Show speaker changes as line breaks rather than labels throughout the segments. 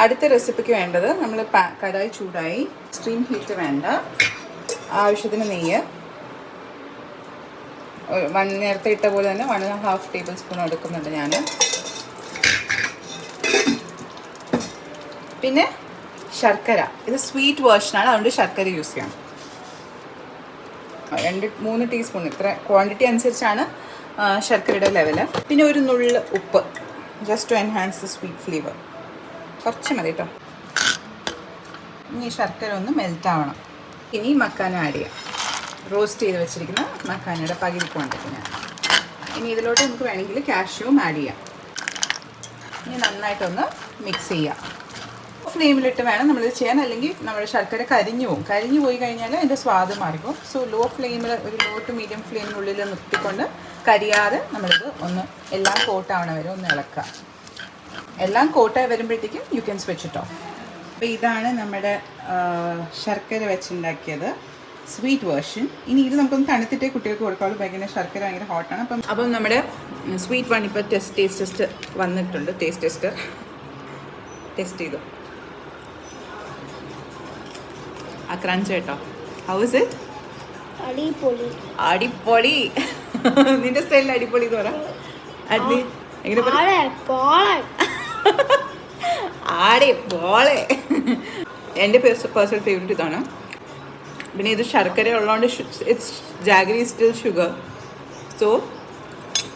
അടുത്ത റെസിപ്പിക്ക് വേണ്ടത് നമ്മൾ കടായി ചൂടായി, സ്ട്രീം ഹീറ്റ് വേണ്ട, ആവശ്യത്തിന് നെയ്യ്, നേരത്തെ ഇട്ട പോലെ തന്നെ 1.5 ടേബിൾ സ്പൂൺ എടുക്കുന്നുണ്ട് ഞാൻ. പിന്നെ ശർക്കര, ഇത് സ്വീറ്റ് വേർഷനാണ്, അതുകൊണ്ട് ശർക്കര യൂസ് ചെയ്യണം. 2-3 ടീസ്പൂൺ, ഇത്ര ക്വാണ്ടിറ്റി അനുസരിച്ചാണ് ശർക്കരയുടെ ലെവല്. പിന്നെ ഒരു നുള്ള് ഉപ്പ്, just to enhance the sweet flavour, കുറച്ച് മതി കേട്ടോ. ഇനി ശർക്കര ഒന്ന് മെൽറ്റ് ആവണം. ഇനി മക്കാന ആഡ് ചെയ്യാം. റോസ്റ്റ് ചെയ്ത് വെച്ചിരിക്കുന്ന മക്കാനയുടെ പകുതി ക്വാണ്ടിറ്റി ഞാൻ. ഇനി ഇതിലോട്ട് നമുക്ക് വേണമെങ്കിൽ കാഷ്യൂവും ആഡ് ചെയ്യാം. ഇനി നന്നായിട്ടൊന്ന് മിക്സ് ചെയ്യാം. ഫ്ലെയിമിലിട്ട് വേണം നമ്മളിത് ചെയ്യാൻ, അല്ലെങ്കിൽ നമ്മുടെ ശർക്കര കരിഞ്ഞു പോയി കഴിഞ്ഞാൽ അതിൻ്റെ സ്വാദ് മാറിക്കും. സോ ലോ ഫ്ലെയിമിൽ, ഒരു ലോ ടു മീഡിയം ഫ്ലെയിമിനുള്ളിൽ നിർത്തിക്കൊണ്ട് കരിയാതെ നമ്മളിത് ഒന്ന് എല്ലാം കോട്ടാവണ വരെ ഒന്ന് ഇളക്കുക. എല്ലാം കോട്ടായി വരുമ്പോഴത്തേക്കും you can switch it off. അപ്പോൾ ഇതാണ് നമ്മുടെ ശർക്കര വെച്ചുണ്ടാക്കിയത്, സ്വീറ്റ് വേർഷൻ. ഇനി ഇത് നമുക്കൊന്ന് തണുത്തിട്ടേ കുട്ടികൾക്ക് കൊടുക്കാവുള്ളൂ, ഭയങ്കര ശർക്കര ഭയങ്കര ഹോട്ടാണ്. അപ്പം നമ്മുടെ സ്വീറ്റ് വൺ ഇപ്പോൾ ടേസ്റ്റ് ടെസ്റ്റ് വന്നിട്ടുണ്ട്. ടേസ്റ്റ് ചെയ്തു. ആ ക്രഞ്ച് കേട്ടോ. How is it? അടിപൊളി. നിന്റെ സ്റ്റൈലിൽ അടിപൊളി എന്ന് പറ. എങ്ങനെ ആടിപ്പോളെ. എൻ്റെ പേഴ്സണൽ ഫേവറേറ്റ് ഇതാണ്. പിന്നെ ഇത് ശർക്കര ഉള്ളതുകൊണ്ട് it's jaggery still sugar, so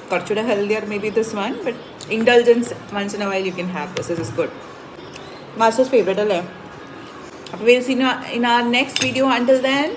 കുറച്ചുകൂടെ healthier maybe this one, but indulgence once in a while you can have this. Is good. Master's favourite അല്ലേ? അപ്പോൾ we'll see you in our next video. Until then,